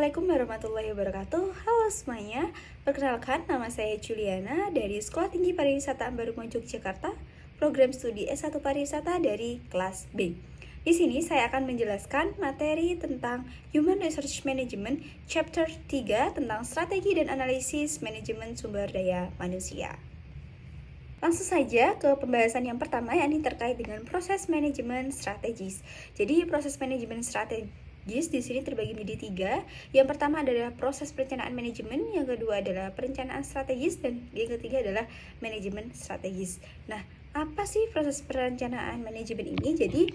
Assalamualaikum warahmatullahi wabarakatuh. Halo semuanya, perkenalkan nama saya Juliana dari Sekolah Tinggi Pariwisata Ambarukmo Yogyakarta, program studi S1 Pariwisata dari kelas B. Di sini saya akan menjelaskan materi tentang Human Resource Management Chapter 3 tentang strategi dan analisis manajemen sumber daya manusia. Langsung saja ke pembahasan yang pertama, yakni terkait dengan proses manajemen strategis. Jadi proses manajemen strategis di sini terbagi menjadi tiga. Yang pertama adalah proses perencanaan manajemen, yang kedua adalah perencanaan strategis, dan yang ketiga adalah manajemen strategis. Nah, apa sih proses perencanaan manajemen ini? Jadi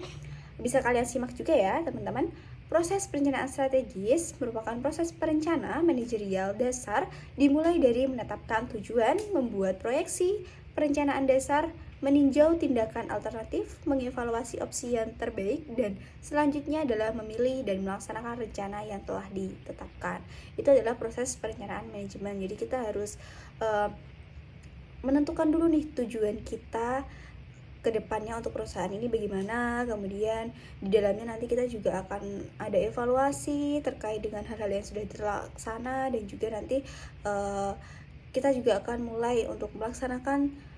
bisa kalian simak juga ya teman-teman. Proses perencanaan strategis merupakan proses perencana manajerial dasar, dimulai dari menetapkan tujuan, membuat proyeksi, perencanaan dasar, meninjau tindakan alternatif, mengevaluasi opsi yang terbaik, dan selanjutnya adalah memilih dan melaksanakan rencana yang telah ditetapkan. Itu adalah proses perencanaan manajemen. Jadi kita harus menentukan dulu nih tujuan kita ke depannya untuk perusahaan ini bagaimana. Kemudian di dalamnya nanti kita juga akan ada evaluasi terkait dengan hal-hal yang sudah terlaksana, dan juga nanti kita juga akan mulai untuk melaksanakan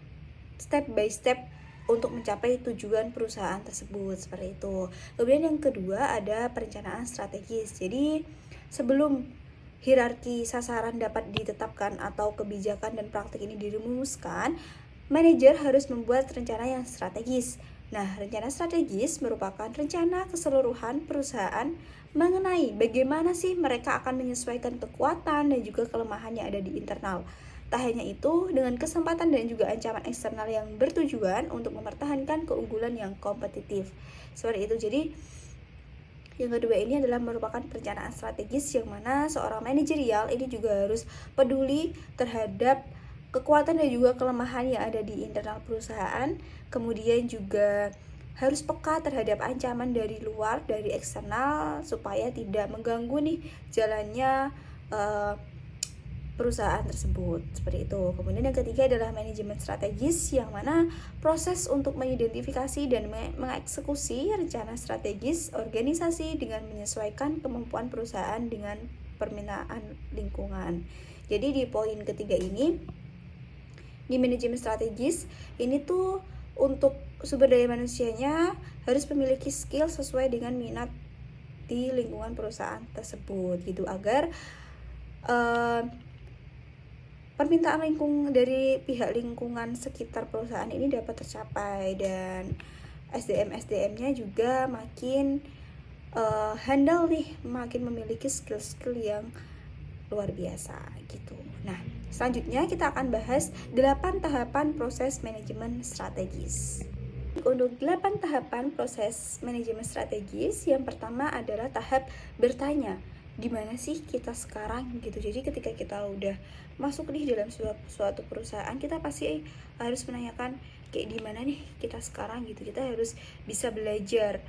step by step untuk mencapai tujuan perusahaan tersebut, seperti itu. Kemudian yang kedua ada perencanaan strategis. Jadi sebelum hierarki sasaran dapat ditetapkan atau kebijakan dan praktik ini dirumuskan, manajer harus membuat rencana yang strategis. Nah, rencana strategis merupakan rencana keseluruhan perusahaan mengenai bagaimana sih mereka akan menyesuaikan kekuatan dan juga kelemahan yang ada di internal. Tak hanya itu, dengan kesempatan dan juga ancaman eksternal yang bertujuan untuk mempertahankan keunggulan yang kompetitif. Seperti itu. Jadi, yang kedua ini adalah merupakan perencanaan strategis, yang mana seorang manajerial ini juga harus peduli terhadap kekuatan dan juga kelemahan yang ada di internal perusahaan. Kemudian juga harus peka terhadap ancaman dari luar, dari eksternal, supaya tidak mengganggu nih jalannya perusahaan tersebut, seperti itu. Kemudian yang ketiga adalah manajemen strategis, yang mana proses untuk mengidentifikasi dan mengeksekusi rencana strategis organisasi dengan menyesuaikan kemampuan perusahaan dengan permintaan lingkungan. Jadi di poin ketiga ini, di manajemen strategis ini tuh untuk sumber daya manusianya harus memiliki skill sesuai dengan minat di lingkungan perusahaan tersebut, gitu, agar permintaan dari pihak lingkungan sekitar perusahaan ini dapat tercapai, dan SDM-nya juga makin handal nih, makin memiliki skill-skill yang luar biasa gitu. Nah, selanjutnya kita akan bahas 8 tahapan proses manajemen strategis. Untuk 8 tahapan proses manajemen strategis, yang pertama adalah tahap bertanya, di mana sih kita sekarang gitu. Jadi ketika kita udah masuk nih dalam suatu perusahaan, kita pasti harus menanyakan kayak di mana nih kita sekarang gitu. Kita harus bisa belajar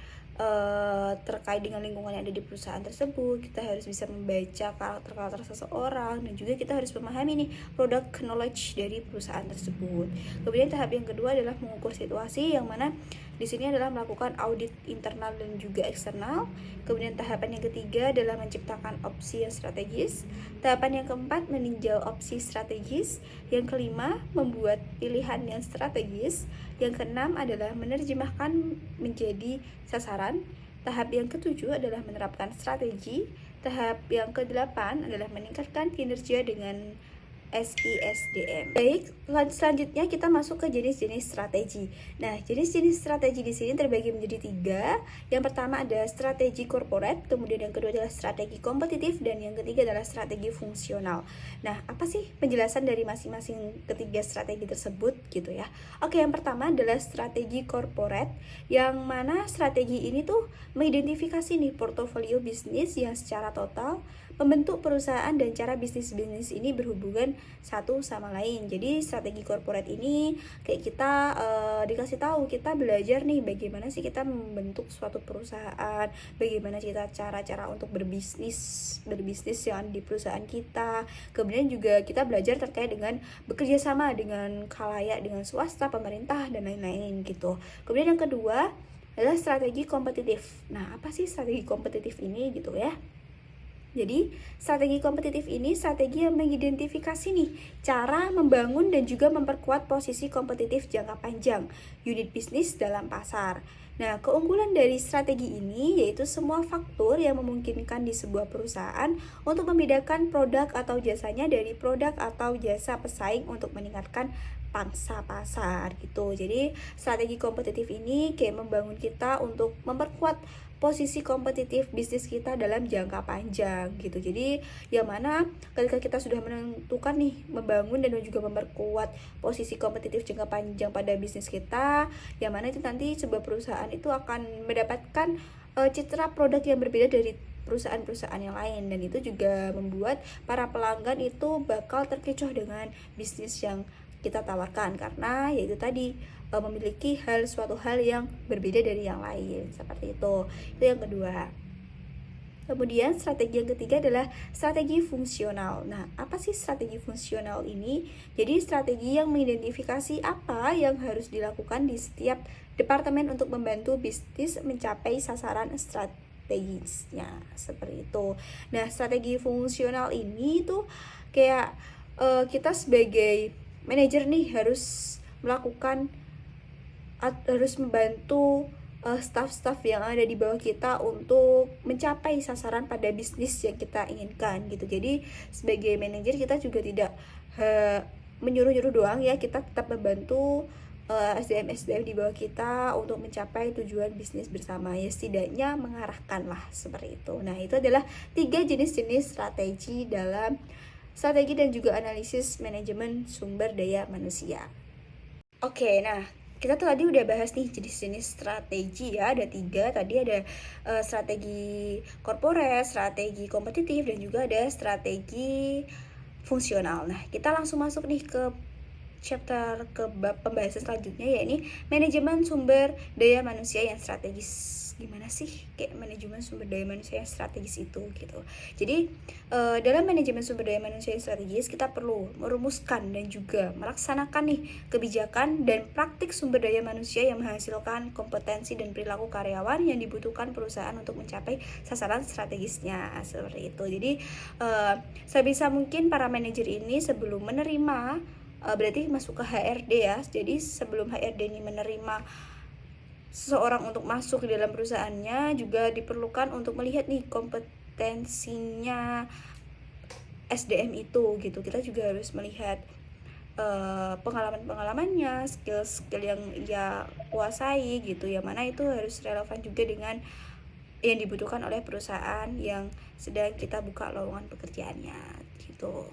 terkait dengan lingkungan yang ada di perusahaan tersebut. Kita harus bisa membaca karakter seseorang, dan juga kita harus memahami nih product knowledge dari perusahaan tersebut. Kemudian tahap yang kedua adalah mengukur situasi, yang mana di sini adalah melakukan audit internal dan juga eksternal. Kemudian tahapan yang ketiga adalah menciptakan opsi yang strategis. Tahapan yang keempat meninjau opsi strategis. Yang kelima membuat pilihan yang strategis. Yang keenam adalah menerjemahkan menjadi sasaran. Tahap yang ketujuh adalah menerapkan strategi. Tahap yang kedelapan adalah meningkatkan kinerja dengan SISDM. Baik, selanjutnya kita masuk ke jenis-jenis strategi. Nah, jenis-jenis strategi di sini terbagi menjadi 3. Yang pertama ada strategi corporate, kemudian yang kedua adalah strategi kompetitif, dan yang ketiga adalah strategi fungsional. Nah, apa sih penjelasan dari masing-masing ketiga strategi tersebut gitu ya? Oke, yang pertama adalah strategi corporate, yang mana strategi ini tuh mengidentifikasi nih portofolio bisnis yang secara total membentuk perusahaan dan cara bisnis ini berhubungan satu sama lain. Jadi strategi corporate ini kayak kita dikasih tahu, kita belajar nih bagaimana sih kita membentuk suatu perusahaan, bagaimana cara untuk berbisnis yang di perusahaan kita. Kemudian juga kita belajar terkait dengan bekerja sama dengan khalayak, dengan swasta, pemerintah, dan lain-lain gitu. Kemudian yang kedua adalah strategi kompetitif. Nah, apa sih strategi kompetitif ini gitu ya? Jadi, strategi kompetitif ini strategi yang mengidentifikasi nih cara membangun dan juga memperkuat posisi kompetitif jangka panjang unit bisnis dalam pasar. Nah, keunggulan dari strategi ini yaitu semua faktor yang memungkinkan di sebuah perusahaan untuk membedakan produk atau jasanya dari produk atau jasa pesaing untuk meningkatkan pangsa pasar gitu. Jadi, strategi kompetitif ini kayak membangun kita untuk memperkuat posisi kompetitif bisnis kita dalam jangka panjang gitu. Jadi yang mana ketika kita sudah menentukan nih membangun dan juga memperkuat posisi kompetitif jangka panjang pada bisnis kita, yang mana itu nanti sebuah perusahaan itu akan mendapatkan citra produk yang berbeda dari perusahaan-perusahaan yang lain, dan itu juga membuat para pelanggan itu bakal terkecoh dengan bisnis yang kita tawarkan karena yaitu tadi memiliki suatu hal yang berbeda dari yang lain seperti itu yang kedua. Kemudian strategi yang ketiga adalah strategi fungsional. Nah, apa sih strategi fungsional ini? Jadi strategi yang mengidentifikasi apa yang harus dilakukan di setiap departemen untuk membantu bisnis mencapai sasaran strategisnya seperti itu. Nah, strategi fungsional ini tuh kayak kita sebagai manajer nih harus membantu staff-staff yang ada di bawah kita untuk mencapai sasaran pada bisnis yang kita inginkan gitu. Jadi sebagai manajer kita juga tidak menyuruh-nyuruh doang ya, kita tetap membantu SDM-SDM di bawah kita untuk mencapai tujuan bisnis bersama, ya setidaknya mengarahkan lah seperti itu. Nah, itu adalah 3 jenis-jenis strategi dalam strategi dan juga analisis manajemen sumber daya manusia. Oke, nah kita tuh tadi udah bahas nih jenis-jenis strategi ya, ada 3. Tadi ada strategi corporate, strategi kompetitif, dan juga ada strategi fungsional. Nah, kita langsung masuk nih ke chapter ke bab pembahasan selanjutnya, yakni manajemen sumber daya manusia yang strategis. Gimana sih kayak manajemen sumber daya manusia yang strategis itu gitu. Jadi dalam manajemen sumber daya manusia yang strategis kita perlu merumuskan dan juga melaksanakan nih kebijakan dan praktik sumber daya manusia yang menghasilkan kompetensi dan perilaku karyawan yang dibutuhkan perusahaan untuk mencapai sasaran strategisnya seperti itu. Jadi sebisa mungkin para manajer ini sebelum menerima berarti masuk ke HRD ya. Jadi sebelum HRD ini menerima seseorang untuk masuk ke dalam perusahaannya, juga diperlukan untuk melihat nih kompetensinya SDM itu gitu. Kita juga harus melihat pengalaman-pengalamannya, skill-skill yang ia kuasai gitu, yang mana itu harus relevan juga dengan yang dibutuhkan oleh perusahaan yang sedang kita buka lowongan pekerjaannya gitu.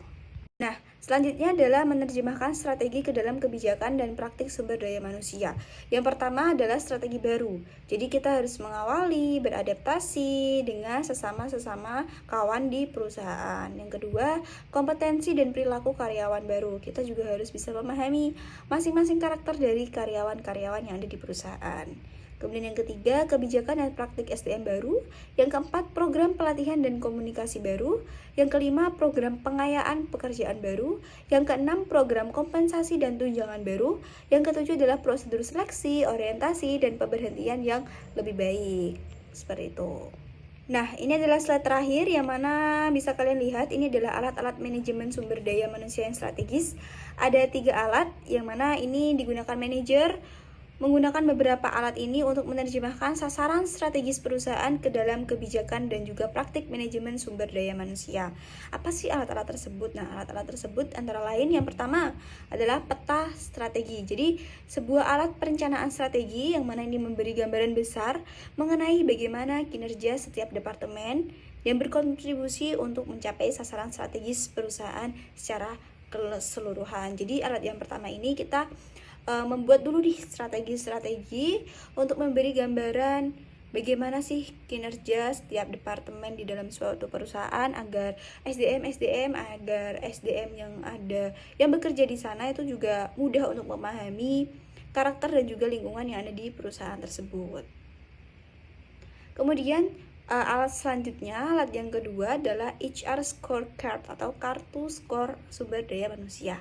Nah, selanjutnya adalah menerjemahkan strategi ke dalam kebijakan dan praktik sumber daya manusia. Yang pertama adalah strategi baru. Jadi kita harus mengawali, beradaptasi dengan sesama-sesama kawan di perusahaan. Yang kedua, kompetensi dan perilaku karyawan baru. Kita juga harus bisa memahami masing-masing karakter dari karyawan-karyawan yang ada di perusahaan. Kemudian yang ketiga, kebijakan dan praktik SDM baru. Yang keempat, program pelatihan dan komunikasi baru. Yang kelima, program pengayaan pekerjaan baru. Yang keenam, program kompensasi dan tunjangan baru. Yang ketujuh adalah prosedur seleksi, orientasi, dan pemberhentian yang lebih baik. Seperti itu. Nah, ini adalah slide terakhir yang mana bisa kalian lihat, ini adalah alat-alat manajemen sumber daya manusia yang strategis. Ada 3 alat yang mana ini digunakan manajer menggunakan beberapa alat ini untuk menerjemahkan sasaran strategis perusahaan ke dalam kebijakan dan juga praktik manajemen sumber daya manusia. Apa sih alat-alat tersebut? Nah, alat-alat tersebut antara lain yang pertama adalah peta strategi. Jadi, sebuah alat perencanaan strategi yang mana ini memberi gambaran besar mengenai bagaimana kinerja setiap departemen yang berkontribusi untuk mencapai sasaran strategis perusahaan secara keseluruhan. Jadi, alat yang pertama ini kita membuat dulu nih strategi-strategi untuk memberi gambaran bagaimana sih kinerja setiap departemen di dalam suatu perusahaan agar SDM yang ada yang bekerja di sana itu juga mudah untuk memahami karakter dan juga lingkungan yang ada di perusahaan tersebut. Kemudian alat selanjutnya, alat yang kedua adalah HR scorecard atau kartu skor sumber daya manusia.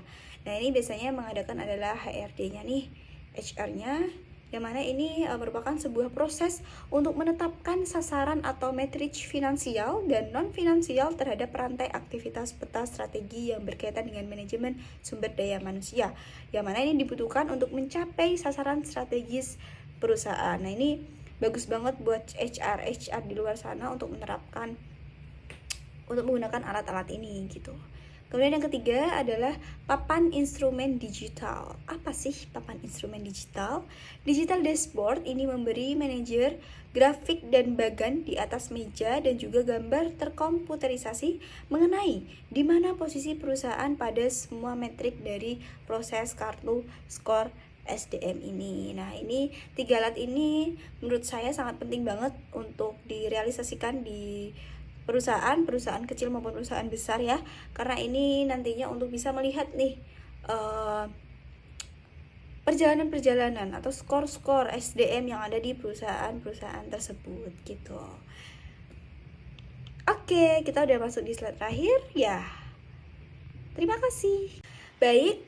Nah, ini biasanya yang mengadakan adalah HRD-nya nih, HR-nya. yang mana ini merupakan sebuah proses untuk menetapkan sasaran atau matriks finansial dan non-finansial terhadap rantai aktivitas peta strategi yang berkaitan dengan manajemen sumber daya manusia, yang mana ini dibutuhkan untuk mencapai sasaran strategis perusahaan. Nah, ini bagus banget buat HR di luar sana untuk menggunakan alat-alat ini gitu. Kemudian yang ketiga adalah papan instrumen digital. Apa sih papan instrumen digital? Digital dashboard ini memberi manajer grafik dan bagan di atas meja dan juga gambar terkomputerisasi mengenai di mana posisi perusahaan pada semua metrik dari proses kartu skor SDM ini. Nah, ini 3 alat ini menurut saya sangat penting banget untuk direalisasikan di perusahaan kecil maupun perusahaan besar ya, karena ini nantinya untuk bisa melihat nih perjalanan atau skor SDM yang ada di perusahaan tersebut gitu. Oke, kita udah masuk di slide terakhir ya. Terima kasih. Baik,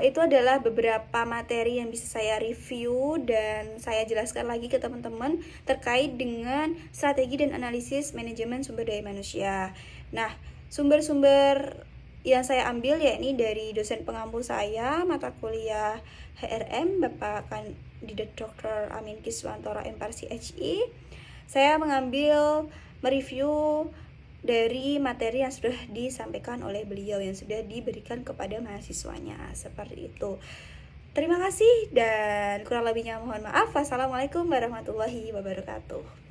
itu adalah beberapa materi yang bisa saya review dan saya jelaskan lagi ke teman-teman terkait dengan strategi dan analisis manajemen sumber daya manusia. Nah, sumber-sumber yang saya ambil yakni dari dosen pengampu saya mata kuliah HRM Bapak Kandidat Dr. Amin Kiswantoro MParsi HI. Saya mereview dari materi yang sudah disampaikan oleh beliau yang sudah diberikan kepada mahasiswanya, seperti itu. Terima kasih dan kurang lebihnya mohon maaf. Wassalamualaikum warahmatullahi wabarakatuh.